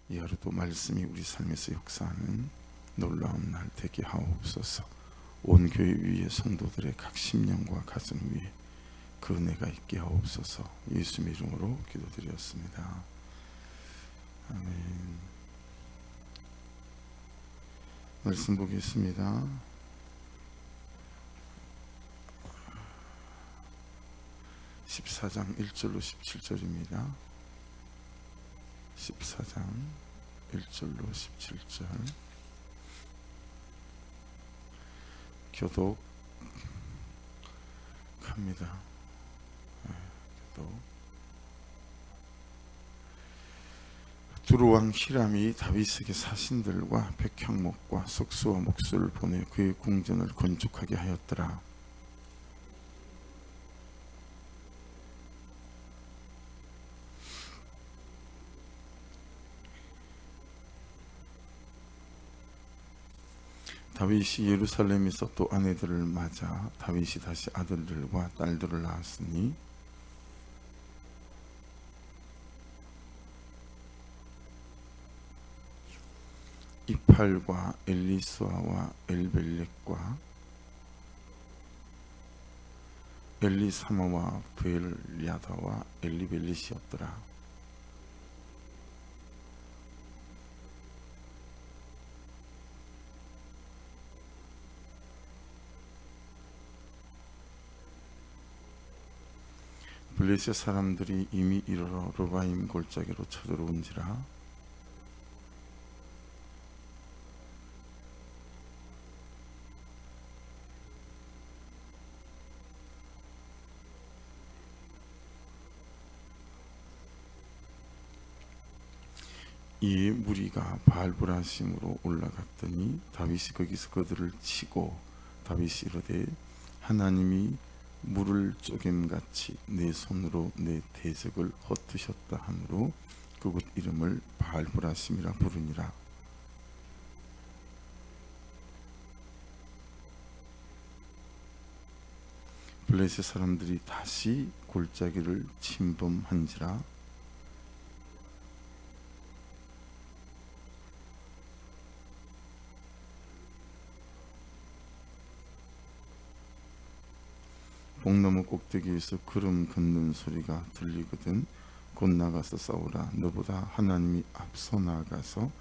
이 하루도 말씀이 우리 삶에서 역사하는 놀라운 날 되게 하옵소서. 온 교회 위에 성도들의 각 심령과 가슴 위에 그 은혜가 있게 하옵소서. 예수님 이름으로 기도드렸습니다. 아멘. 말씀 보겠습니다. 14장 1절로 17절입니다. 14장 1절로 17절. 교독합니다. 교독. 두루왕 히람이 다윗에게 사신들과 백향목과 석수와 목수를 보내 그의 궁전을 건축하게 하였더라. 다윗이 예루살렘에서 또 아내들을 맞아 다윗이 다시 아들들과 딸들을 낳았으니 이팔과 엘리수아와 엘벨렉과 엘리사마와 브엘야다와 엘리벨렛이었더라. 블레셋 사람들이 이미 이르러 르바임 골짜기로 쳐들어온지라. 이 무리가 바알브라심으로 올라갔더니 다윗이 거기서 그들을 치고 다윗이 이르되 하나님이 물을 쪼갰같이 내 손으로 내 대적을 헛드셨다 하므로 그곳 이름을 바알브라심이라 부르니라. 블레셋 사람들이 다시 골짜기를 침범한지라. 뽕나무 꼭대기에서 구름 걷는 소리가 들리거든 곧 나가서 싸우라. 너보다 하나님이 앞서 나가서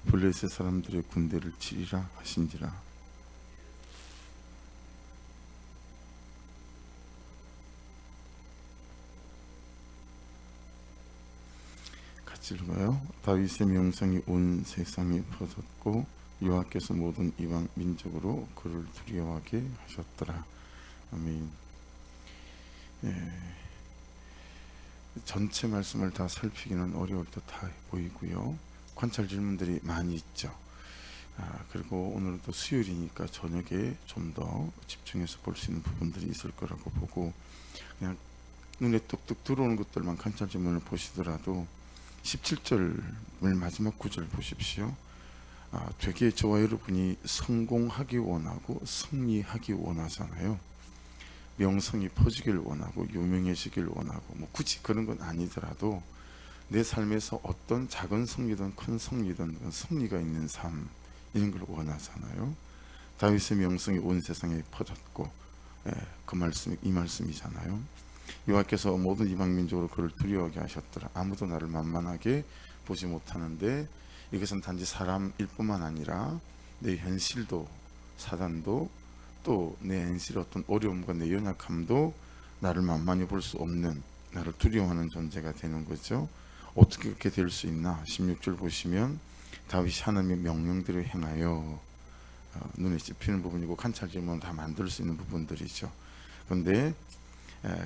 블레셋 사람들의 군대를 치리라 하신지라. 같이 읽어요. 다윗의 명성이 온 세상에 퍼졌고 여호와께서 모든 이방 민족으로 그를 두려워하게 하셨더라. 아멘. 전체 말씀을 다 살피기는 어려울 듯해 보이고요. 관찰 질문들이 많이 있죠. 그리고 오늘도 수요일이니까 저녁에 좀 더 집중해서 볼 수 있는 부분들이 있을 거라고 보고 그냥 눈에 뚝뚝 들어오는 것들만 관찰 질문을 보시더라도 17절 마지막 구절 보십시오. 되게 저와 여러분이 성공하기 원하고 승리하기 원하잖아요. 명성이 퍼지길 원하고 유명해지길 원하고 뭐 굳이 그런 건 아니더라도 내 삶에서 어떤 작은 승리든 큰 승리든 승리가 있는 삶 이런 걸 원하잖아요. 다윗의 명성이 온 세상에 퍼졌고 그 말씀이 이 말씀이잖아요. 여호와께서 모든 이방 민족으로 그를 두려워하게 하셨더라. 아무도 나를 만만하게 보지 못하는데 이것은 단지 사람일 뿐만 아니라 내 현실도 사단도 또 내 현실의 어떤 어려움과 내 연약함도 나를 만만히 볼 수 없는 나를 두려워하는 존재가 되는 거죠. 어떻게 그렇게 될 수 있나? 16절 보시면 다윗이 하나님의 명령대로 행하여 눈에 찝히는 부분이고 관찰질문 다 만들 수 있는 부분들이죠. 그런데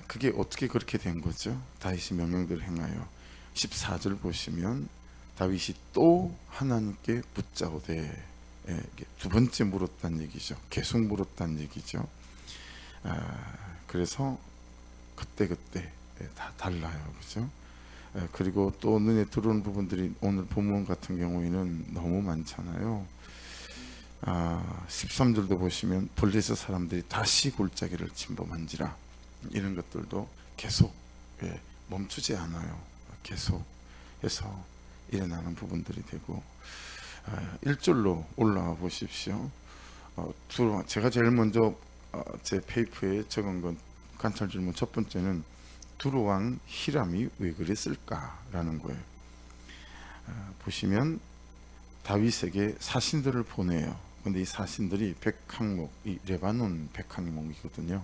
그게 어떻게 그렇게 된 거죠? 다윗이 명령대로 행하여 14절 보시면 다윗이 또 하나님께 붙잡으되 두 번째 물었다는 얘기죠. 계속 물었다는 얘기죠. 그래서 그때 다 달라요, 그죠? 그리고 또 눈에 들어오는 부분들이 오늘 본문 같은 경우에는 너무 많잖아요. 13절도 보시면 블레셋 사람들이 다시 골짜기를 침범한지라. 이런 것들도 계속 멈추지 않아요. 계속 해서 일어나는 부분들이 되고 1절로 올라와 보십시오. 제가 제일 먼저 제 페이퍼에 적은 건 관찰 질문 첫 번째는 두로왕 히람이 왜 그랬을까라는 거예요. 보시면 다윗에게 사신들을 보내요. 근데 이 사신들이 백항목, 이 레바논 백항목이거든요.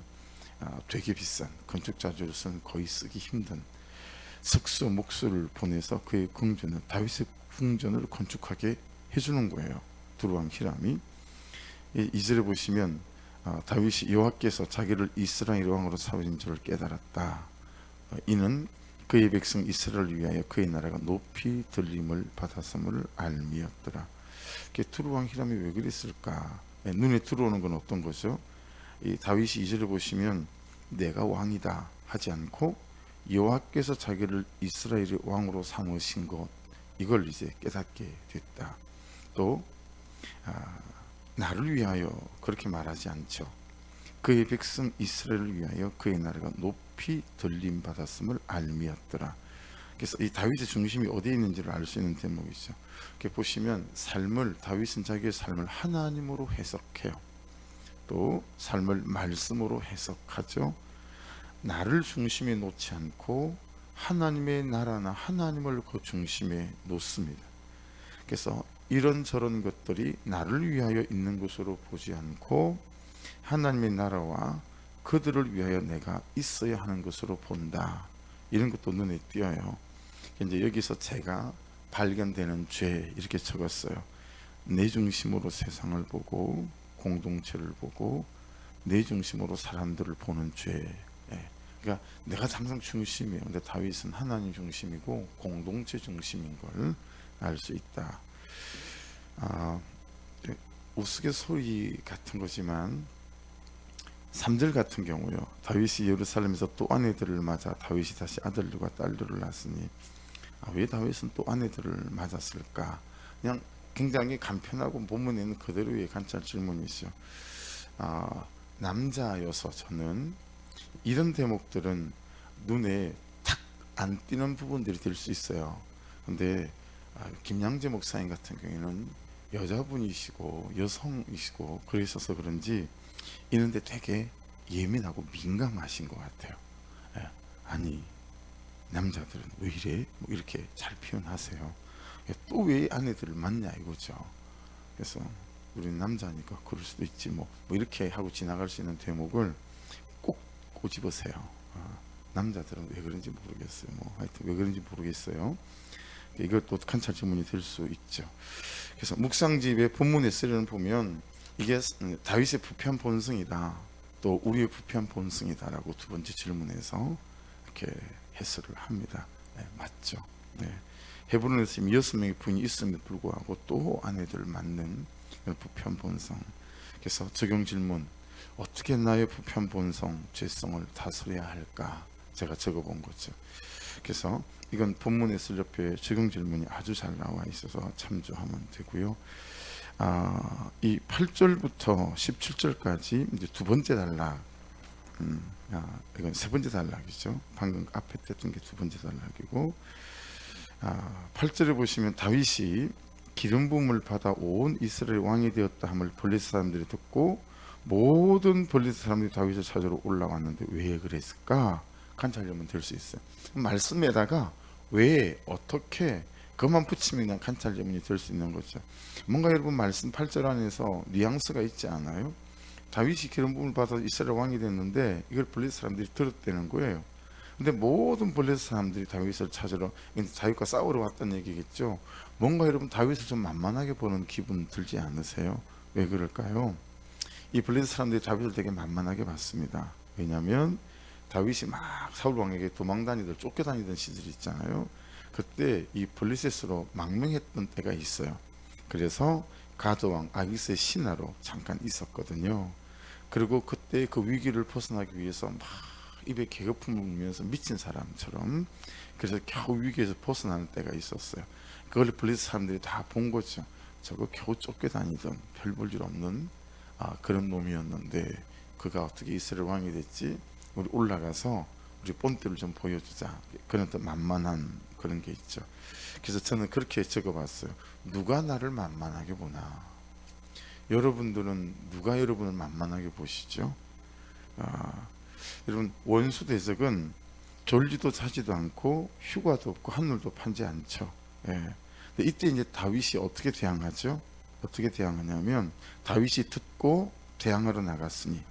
되게 비싼, 건축자재로서는 거의 쓰기 힘든 석수, 목수를 보내서 그의 궁전을, 다윗의 궁전을 건축하게 해주는 거예요. 두로왕 히람이. 2절에 보시면 다윗이 여호와께서 자기를 이스라엘 왕으로 삼으신 줄을 깨달았다. 이는 그의 백성 이스라엘을 위하여 그의 나라가 높이 들림을 받았음을 알미였더라. 두로왕 히람이 왜 그랬을까? 눈에 들어오는 건 어떤 거죠? 이 다윗이 2절을 보시면 내가 왕이다 하지 않고 여호와께서 자기를 이스라엘의 왕으로 삼으신 것, 이걸 이제 깨닫게 됐다. 또 나를 위하여 그렇게 말하지 않죠. 그의 백성 이스라엘을 위하여 그의 나라가 높이 들림 받았음을 알미였더라. 그래서 이 다윗의 중심이 어디에 있는지를 알 수 있는 대목이죠. 이렇게 보시면 다윗은 자기의 삶을 하나님으로 해석해요. 또 삶을 말씀으로 해석하죠. 나를 중심에 놓지 않고 하나님의 나라나 하나님을 그 중심에 놓습니다. 그래서 이런저런 것들이 나를 위하여 있는 것으로 보지 않고 하나님의 나라와 그들을 위하여 내가 있어야 하는 것으로 본다. 이런 것도 눈에 띄어요. 이제 여기서 제가 발견되는 죄 이렇게 적었어요. 내 중심으로 세상을 보고 공동체를 보고 내 중심으로 사람들을 보는 죄. 그러니까 내가 항상 중심이에요. 근데 다윗은 하나님 중심이고 공동체 중심인 걸 알 수 있다. 우스갯소리 같은 거지만 3절 같은 경우요. 다윗이 예루살렘에서 또 아내들을 맞아 다윗이 다시 아들들과 딸들을 낳았으니 왜 다윗은 또 아내들을 맞았을까? 그냥 굉장히 간편하고 본문에는 그대로의 관찰 질문이죠. 남자여서 저는 이런 대목들은 눈에 탁 안 띄는 부분들이 될 수 있어요. 근데 김양재 목사님 같은 경우에는 여자분이시고 여성이시고 그러셔서 그런지 이런데 되게 예민하고 민감하신 것 같아요. 아니 남자들은 왜 이래? 뭐 이렇게 잘 표현하세요. 또 왜 아내들을 만나 이거죠. 그래서 우리는 남자니까 그럴 수도 있지 뭐 이렇게 하고 지나갈 수 있는 대목을 꼭 꼬집으세요. 남자들은 왜 그런지 모르겠어요. 하여튼 왜 그런지 모르겠어요. 이것도 관찰 질문이 될 수 있죠. 그래서 묵상집의 본문의 쓰리는 보면 이게 다윗의 부패한 본성이다. 또 우리의 부패한 본성이다라고 두 번째 질문에서 이렇게 해설을 합니다. 맞죠. 헤브론에서 6명의 부인이 있음에도 불구하고 또 아내들을 맞는 부패한 본성. 그래서 적용 질문, 어떻게 나의 부패한 본성, 죄성을 다스려야 할까? 제가 적어본 거죠. 그래서 이건 본문에 쓸 옆에 적용 질문이 아주 잘 나와 있어서 참조하면 되고요. 이 8절부터 17절까지 이제 두 번째 단락, 이건 세 번째 단락이죠. 방금 앞에 했던 게 두 번째 단락이고, 8절에 보시면 다윗이 기름 부음을 받아 온 이스라엘 왕이 되었다 함을 블레셋 사람들이 듣고 모든 블레셋 사람들이 다윗을 찾으러 올라왔는데 왜 그랬을까? 관찰하면 될 수 있어요. 말씀에다가 왜 어떻게 그것만 붙이면 그냥 관찰 질문이 될 수 있는 거죠. 뭔가 여러분 말씀 8절 안에서 뉘앙스가 있지 않아요? 다윗이 기름 부음을 받아 이스라엘 왕이 됐는데 이걸 블레셋 사람들이 들었다는 거예요. 근데 모든 블레셋 사람들이 다윗을 찾으러 다윗과 싸우러 왔다는 얘기겠죠. 뭔가 여러분 다윗을 좀 만만하게 보는 기분 들지 않으세요? 왜 그럴까요? 이 블레셋 사람들이 다윗을 되게 만만하게 봤습니다. 왜냐하면 다윗이 막 사울 왕에게 도망다니던 쫓겨다니던 시절이 있잖아요. 그때 이 블레셋으로 망명했던 때가 있어요. 그래서 가드 왕 아기스의 신하로 잠깐 있었거든요. 그리고 그때 그 위기를 벗어나기 위해서 막 입에 개거품을 물면서 미친 사람처럼 그래서 겨우 위기에서 벗어나는 때가 있었어요. 그걸 블레셋 사람들이 다 본 거죠. 저거 겨우 쫓겨다니던 별 볼 일 없는 그런 놈이었는데 그가 어떻게 이스라엘 왕이 됐지? 우리 올라가서 우리 본때를 좀 보여주자. 그런 또 만만한 그런 게 있죠. 그래서 저는 그렇게 적어봤어요. 누가 나를 만만하게 보나. 여러분들은 누가 여러분을 만만하게 보시죠? 아, 여러분 원수 대적은 졸지도 자지도 않고 휴가도 없고 하늘도 판지 않죠. 예. 근데 이때 이제 다윗이 어떻게 대항하죠? 어떻게 대항하냐면 다윗이 듣고 대항하러 나갔으니,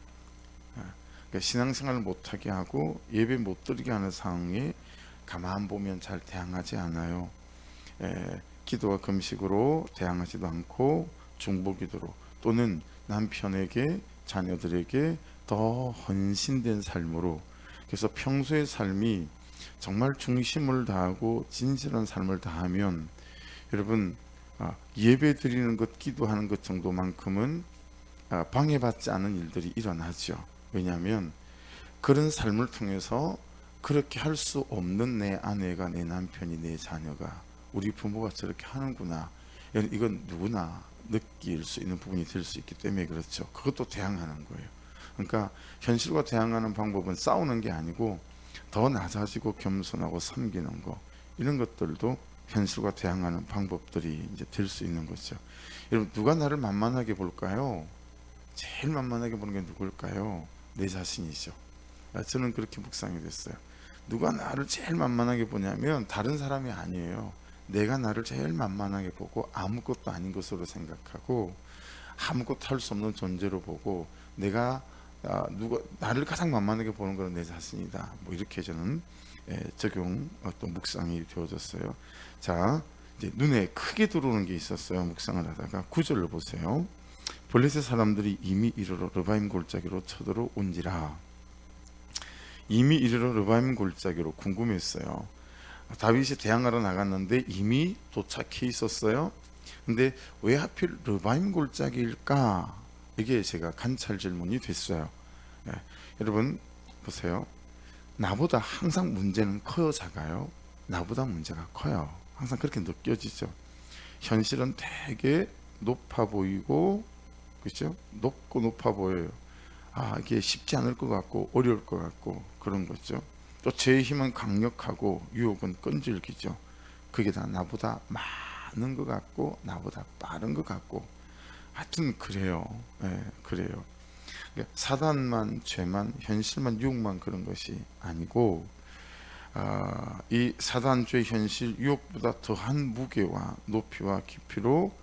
그러니까 신앙생활을 못하게 하고 예배 못 드리게 하는 상황에 가만 보면 잘 대항하지 않아요. 기도와 금식으로 대항하지도 않고 중보기도로 또는 남편에게 자녀들에게 더 헌신된 삶으로, 그래서 평소의 삶이 정말 중심을 다하고 진실한 삶을 다하면 여러분 예배 드리는 것 기도하는 것 정도만큼은 방해받지 않은 일들이 일어나죠. 왜냐하면 그런 삶을 통해서 그렇게 할 수 없는 내 아내가, 내 남편이, 내 자녀가, 우리 부모가 저렇게 하는구나, 이건 누구나 느낄 수 있는 부분이 될 수 있기 때문에 그렇죠. 그것도 대항하는 거예요. 그러니까 현실과 대항하는 방법은 싸우는 게 아니고 더 낮아지고 겸손하고 섬기는 거, 이런 것들도 현실과 대항하는 방법들이 이제 될 수 있는 거죠. 여러분 누가 나를 만만하게 볼까요? 제일 만만하게 보는 게 누굴까요? 내 자신이죠. 저는 그렇게 묵상이 됐어요. 누가 나를 제일 만만하게 보냐면 다른 사람이 아니에요. 내가 나를 제일 만만하게 보고 아무것도 아닌 것으로 생각하고 아무것도 할 수 없는 존재로 보고, 내가 누가 나를 가장 만만하게 보는 것은 내 자신이다. 뭐 이렇게 저는 적용 또 묵상이 되어졌어요. 자, 이제 눈에 크게 들어오는 게 있었어요. 묵상을 하다가 9절을 보세요. 블레셋 사람들이 이미 이르러 르바임 골짜기로 쳐들어온지라. 이미 이르러 르바임 골짜기로, 궁금했어요. 다윗이 대항하러 나갔는데 이미 도착해 있었어요. 근데 왜 하필 르바임 골짜기일까? 이게 제가 관찰 질문이 됐어요. 여러분 보세요. 나보다 항상 문제는 커요, 작아요? 나보다 문제가 커요. 항상 그렇게 느껴지죠. 현실은 되게 높아 보이고, 그렇죠? 높아 보여요. 이게 쉽지 않을 것 같고 어려울 것 같고 그런 거죠. 또 제 힘은 강력하고 유혹은 끈질기죠. 그게 다 나보다 많은 것 같고 나보다 빠른 것 같고, 하여튼 그래요. 그래요. 그러니까 사단만, 죄만, 현실만, 유혹만 그런 것이 아니고, 이 사단, 죄, 현실, 유혹보다 더한 무게와 높이와 깊이로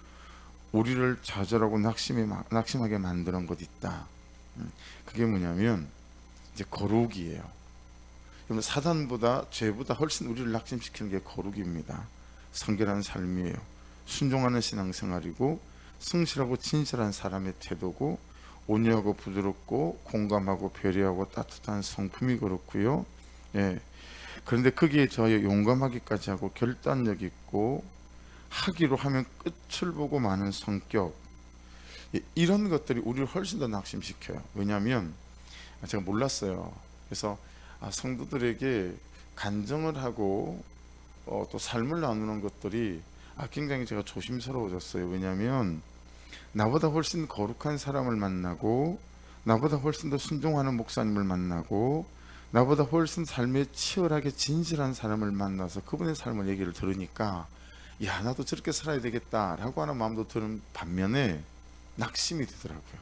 우리를 좌절하고 낙심하게 만드는 것 있다. 그게 뭐냐면 이제 거룩이에요. 그러면 사단보다, 죄보다 훨씬 우리를 낙심시키는 게 거룩입니다. 성결한 삶이에요. 순종하는 신앙생활이고 성실하고 진실한 사람의 태도고, 온유하고 부드럽고 공감하고 배려하고 따뜻한 성품이 그렇고요. 그런데 거기에 더하여 용감하기까지 하고 결단력 있고 하기로 하면 끝을 보고 마는 성격, 이런 것들이 우리를 훨씬 더 낙심시켜요. 왜냐하면 제가 몰랐어요. 그래서 성도들에게 간증을 하고 또 삶을 나누는 것들이 굉장히 제가 조심스러워졌어요. 왜냐하면 나보다 훨씬 거룩한 사람을 만나고, 나보다 훨씬 더 순종하는 목사님을 만나고, 나보다 훨씬 삶에 치열하게 진실한 사람을 만나서 그분의 삶을 얘기를 들으니까, 야, 나도 저렇게 살아야 되겠다라고 하는 마음도 드는 반면에 낙심이 되더라고요.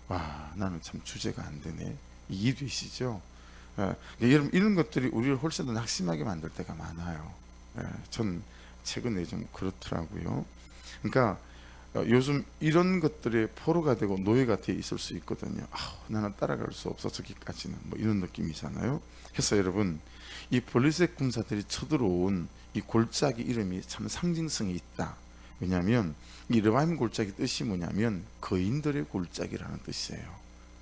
와, 나는 참 주제가 안 되네. 이해되시죠? 여러분 이런 것들이 우리를 훨씬 더 낙심하게 만들 때가 많아요. 전 최근에 좀 그렇더라고요. 그러니까 요즘 이런 것들의 포로가 되고 노예가 돼 있을 수 있거든요. 나는 따라갈 수 없어 저기까지는, 뭐 이런 느낌이잖아요. 그래서 여러분 이 블레셋 군사들이 쳐들어온 이 골짜기 이름이 참 상징성이 있다. 왜냐하면 이 르바임 골짜기 뜻이 뭐냐면 거인들의 골짜기라는 뜻이에요.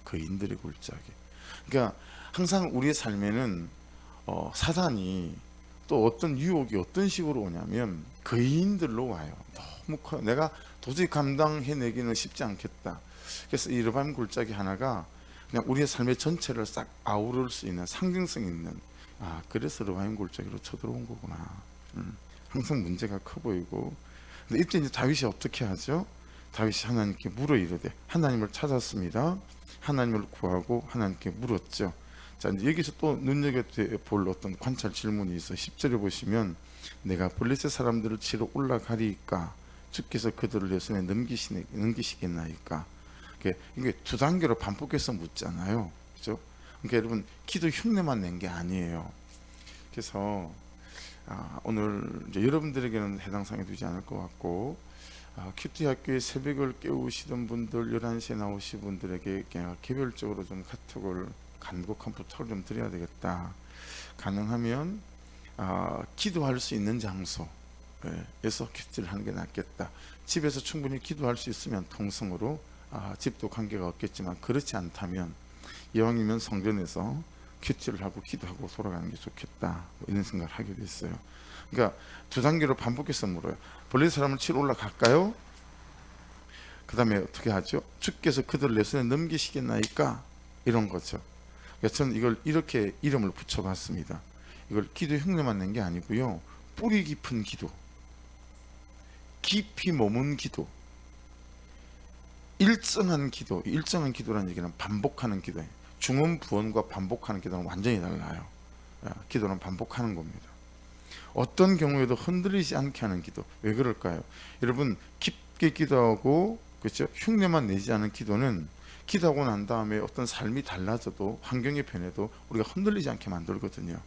거인들의 골짜기. 그러니까 항상 우리의 삶에는 사단이 또 어떤 유혹이 어떤 식으로 오냐면 거인들로 와요. 너무 커요. 내가 도저히 감당해내기는 쉽지 않겠다. 그래서 이 르바임 골짜기 하나가 그냥 우리의 삶의 전체를 싹 아우를 수 있는 상징성 있는, 그래서 르바임 골짜기로 쳐들어온 거구나. 항상 문제가 커 보이고. 근데 이때 이제 다윗이 어떻게 하죠? 다윗이 하나님께 물어 이르되, 하나님을 찾았습니다. 하나님을 구하고 하나님께 물었죠. 자, 이제 여기서 또 눈여겨볼 어떤 관찰 질문이 있어. 10절에 보시면 내가 블레셋 사람들을 치러 올라가리까 주께서 그들을 내 손에 넘기시겠나이까. 이게 두 단계로 반복해서 묻잖아요. 그죠? 그러니까 여러분 기도 흉내만 낸 게 아니에요. 그래서 오늘 이제 여러분들에게는 해당 사항이 되지 않을 것 같고 큐티 학교에 새벽을 깨우시던 분들 11시에 나오신 분들에게 그냥 개별적으로 좀 카톡을 간곡한 부탁을 좀 드려야 되겠다. 가능하면 기도할 수 있는 장소에서 큐티를 하는 게 낫겠다. 집에서 충분히 기도할 수 있으면 통성으로 집도 관계가 없겠지만 그렇지 않다면 이왕이면 성전에서 큐티를 하고 기도하고 돌아가는 게 좋겠다. 이런 생각을 하게 됐어요. 그러니까 두 단계로 반복해서 물어요. 블레셋 사람을 치러 올라갈까요? 그 다음에 어떻게 하죠? 주께서 그들을 내 손에 넘기시겠나이까? 이런 거죠. 그러니까 저는 이걸 이렇게 이름을 붙여봤습니다. 이걸 기도 흉내만 낸 게 아니고요. 뿌리 깊은 기도, 깊이 머문 기도, 일정한 기도. 일정한 기도라는 얘기는 반복하는 기도예요. 중언부언과 반복하는 기도는 완전히 달라요. 기도는 반복하는 겁니다. 어떤 경우에도 흔들리지 않게 하는 기도. 왜 그럴까요? 여러분 깊게 기도하고 그렇죠? 흉내만 내지 않은 기도는 기도하고 난 다음에 어떤 삶이 달라져도 환경이 변해도 우리가 흔들리지 않게 만들거든요.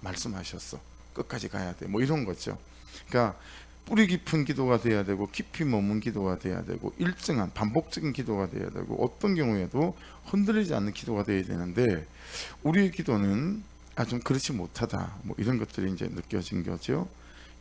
말씀하셨어. 끝까지 가야 돼. 뭐 이런 거죠. 그러니까 뿌리 깊은 기도가 돼야 되고 깊이 머문 기도가 돼야 되고 일정한 반복적인 기도가 돼야 되고 어떤 경우에도 흔들리지 않는 기도가 돼야 되는데 우리의 기도는 좀 그렇지 못하다. 뭐 이런 것들이 이제 느껴진 거죠.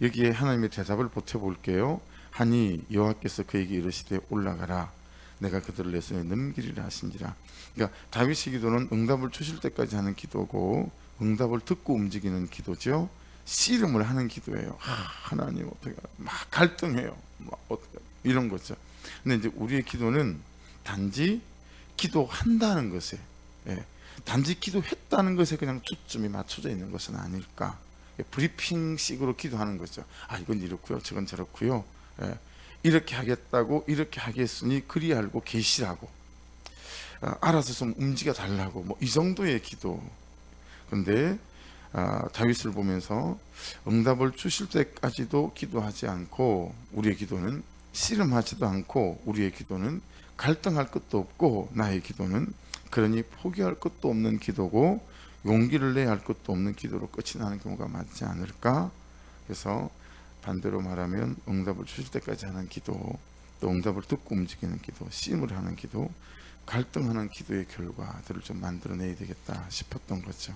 여기에 하나님의 대답을 보태볼게요. 하니 여호와께서 그에게 이르시되 올라가라. 내가 그들을 내 손에 넘기리라 하신지라. 그러니까 다윗의 기도는 응답을 주실 때까지 하는 기도고 응답을 듣고 움직이는 기도죠. 씨름을 하는 기도예요. 하나님 어떻게 막 갈등해요. 이런 거죠. 근데 이제 우리의 기도는 단지 기도한다는 것에, 단지 기도했다는 것에 그냥 초점이 맞춰져 있는 것은 아닐까. 브리핑식으로 기도하는 거죠. 이건 이렇고요, 저건 저렇고요. 이렇게 하겠다고 이렇게 하겠으니 그리 알고 계시라고. 알아서 좀 움직여 달라고. 뭐 이 정도의 기도. 근데 다윗을 보면서 응답을 주실 때까지도 기도하지 않고 우리의 기도는 씨름하지도 않고 우리의 기도는 갈등할 것도 없고 나의 기도는 그러니 포기할 것도 없는 기도고 용기를 내야 할 것도 없는 기도로 끝이 나는 경우가 많지 않을까. 그래서 반대로 말하면 응답을 주실 때까지 하는 기도, 또 응답을 듣고 움직이는 기도, 씨름을 하는 기도, 갈등하는 기도의 결과들을 좀 만들어내야 되겠다 싶었던 거죠.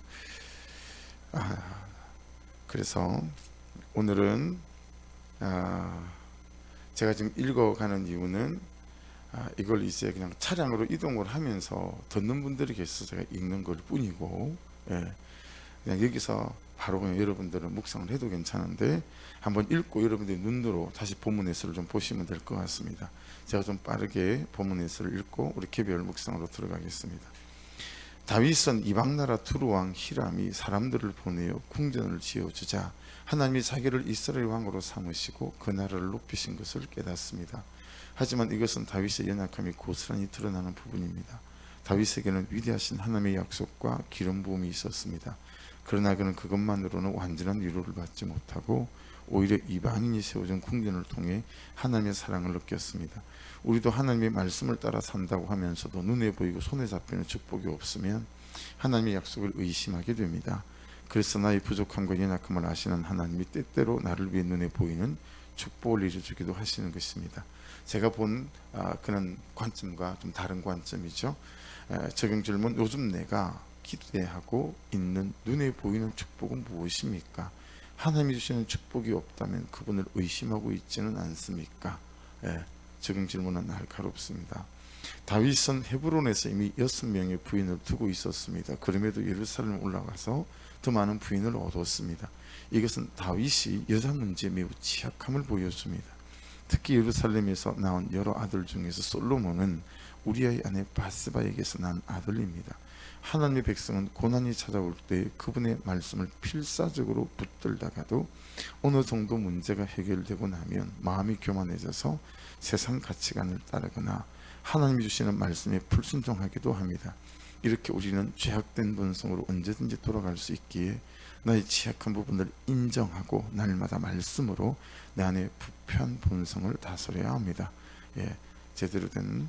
그래서 오늘은 제가 지금 읽어가는 이유는 이걸 이제 그냥 차량으로 이동을 하면서 듣는 분들이 계셔서 제가 읽는 걸 뿐이고, 그냥 여기서 바로 그냥 여러분들은 묵상을 해도 괜찮은데 한번 읽고 여러분들의 눈으로 다시 본문 해설을 좀 보시면 될 것 같습니다. 제가 좀 빠르게 본문 해설을 읽고 우리 개별 묵상으로 들어가겠습니다. 다윗은 이방나라 두루왕 히람이 사람들을 보내어 궁전을 지어주자 하나님이 자기를 이스라엘 왕으로 삼으시고 그 나라를 높이신 것을 깨닫습니다. 하지만 이것은 다윗의 연약함이 고스란히 드러나는 부분입니다. 다윗에게는 위대하신 하나님의 약속과 기름 부음이 있었습니다. 그러나 그는 그것만으로는 완전한 위로를 받지 못하고 오히려 이방인이 세워준 궁전을 통해 하나님의 사랑을 느꼈습니다. 우리도 하나님의 말씀을 따라 산다고 하면서도 눈에 보이고 손에 잡히는 축복이 없으면 하나님의 약속을 의심하게 됩니다. 그래서 나의 부족함과 연약함을 아시는 하나님이 때때로 나를 위해 눈에 보이는 축복을 이루어주기도 하시는 것입니다. 제가 본 그런 관점과 좀 다른 관점이죠. 적용 질문: 요즘 내가 기대하고 있는 눈에 보이는 축복은 무엇입니까? 하나님이 주시는 축복이 없다면 그분을 의심하고 있지는 않습니까? 적용 질문은 날카롭습니다. 다윗은 헤브론에서 이미 6명의 부인을 두고 있었습니다. 그럼에도 예루살렘 올라가서 더 많은 부인을 얻었습니다. 이것은 다윗이 여자 문제에 매우 취약함을 보여줍니다. 특히 예루살렘에서 나온 여러 아들 중에서 솔로몬은 우리아의 아내 바스바에게서 난 아들입니다. 하나님의 백성은 고난이 찾아올 때 그분의 말씀을 필사적으로 붙들다가도 어느 정도 문제가 해결되고 나면 마음이 교만해져서 세상 가치관을 따르거나 하나님이 주시는 말씀에 불순종하기도 합니다. 이렇게 우리는 죄악된 본성으로 언제든지 돌아갈 수 있기에 나의 취약한 부분을 인정하고 날마다 말씀으로 내 안에 부패한 본성을 다스려야 합니다. 예, 제대로 된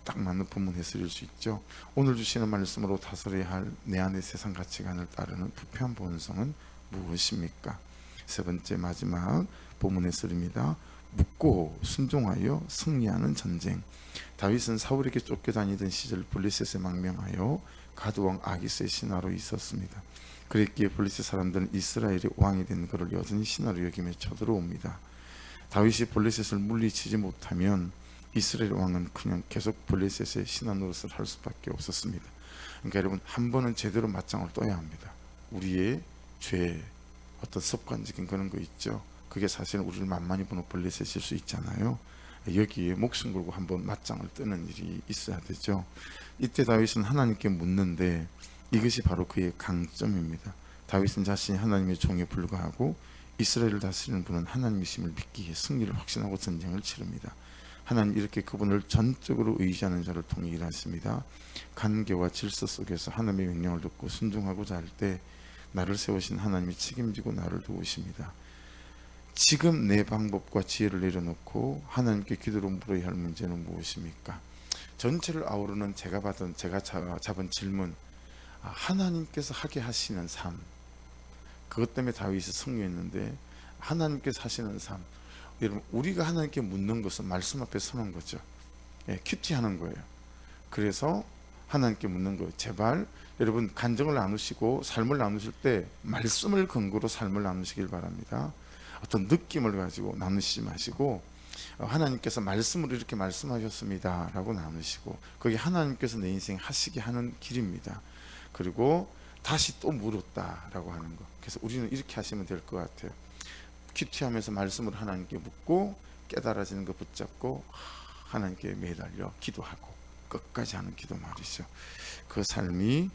딱 맞는 본문 해설일 수 있죠. 오늘 주시는 말씀으로 다스려야 할 내 안의 세상 가치관을 따르는 부패한 본성은 무엇입니까? 세 번째 마지막 본문 해설입니다. 묻고 순종하여 승리하는 전쟁. 다윗은 사울에게 쫓겨다니던 시절 블레셋에 망명하여 가드왕 아기스의 신하로 있었습니다. 그랬기에 블레셋 사람들은 이스라엘의 왕이 된 그를 여전히 신하로 여기며 쳐들어옵니다. 다윗이 블레셋을 물리치지 못하면 이스라엘 왕은 그냥 계속 블레셋의 신하 노릇을 할 수밖에 없었습니다. 그러니까 여러분, 한 번은 제대로 맞짱을 떠야 합니다. 우리의 죄, 어떤 습관적인 그런 거 있죠. 그게 사실은 우리를 만만히 보는 블레셋일 수 있잖아요. 여기에 목숨 걸고 한번 맞짱을 뜨는 일이 있어야 되죠. 이때 다윗은 하나님께 묻는데 이것이 바로 그의 강점입니다. 다윗은 자신이 하나님의 종에 불과하고 이스라엘을 다스리는 분은 하나님이심을 믿기에 승리를 확신하고 전쟁을 치릅니다. 하나님 이렇게 그분을 전적으로 의지하는 자를 통해 일하십니다. 관계와 질서 속에서 하나님의 명령을 듣고 순종하고자 할 때 나를 세우신 하나님이 책임지고 나를 도우십니다. 지금 내 방법과 지혜를 내려놓고 하나님께 기도로 물어야 할 문제는 무엇입니까? 전체를 아우르는 제가 잡은 질문, 하나님께서 하게 하시는 삶, 그것 때문에 다윗이 승리했는데 하나님께서 하시는 삶, 여러분 우리가 하나님께 묻는 것은 말씀 앞에 서는 거죠. 큐티하는 거예요. 그래서 하나님께 묻는 거예요. 제발 여러분 간증을 나누시고 삶을 나누실 때 말씀을 근거로 삶을 나누시길 바랍니다. 어떤 느낌을 가지고 나누시지 마시고 하나님께서 말씀으로 이렇게 말씀하셨습니다 라고 나누시고, 그게 하나님께서 내 인생 하시게 하는 길입니다. 그리고 다시 또 물었다라고 하는 거. 그래서 우리는 이렇게 하시면 될 것 같아요. 큐티하면서 말씀을 하나님께 묻고 깨달아지는 거 붙잡고 하나님께 매달려 기도하고 끝까지 하는 기도 말이죠. 그 삶이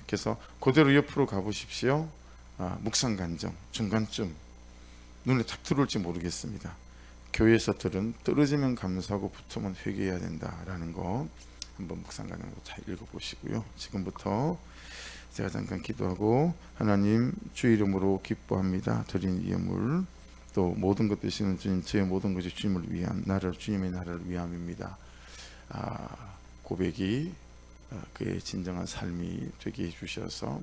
그래서 그대로 옆으로 가보십시오. 묵상 간정 중간쯤 눈에 탁 들어올지 모르겠습니다. 교회에서 들은 떨어지면 감사하고 붙으면 회개해야 된다라는 거 한번 묵상 간정으로 잘 읽어보시고요. 지금부터 제가 잠깐 기도하고, 하나님 주의 이름으로 기뻐합니다. 드린 이 예물 또 모든 것 되시는 주님, 저의 모든 것이 주님을 위한 주님의 나라를 위함입니다. 고백이 그의 진정한 삶이 되게 해주셔서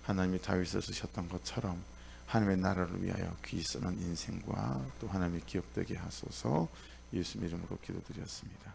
하나님이 다윗을 쓰셨던 것처럼 하나님의 나라를 위하여 귀 쓰는 인생과 또 하나님의 기업되게 하소서. 예수님 이름으로 기도드렸습니다.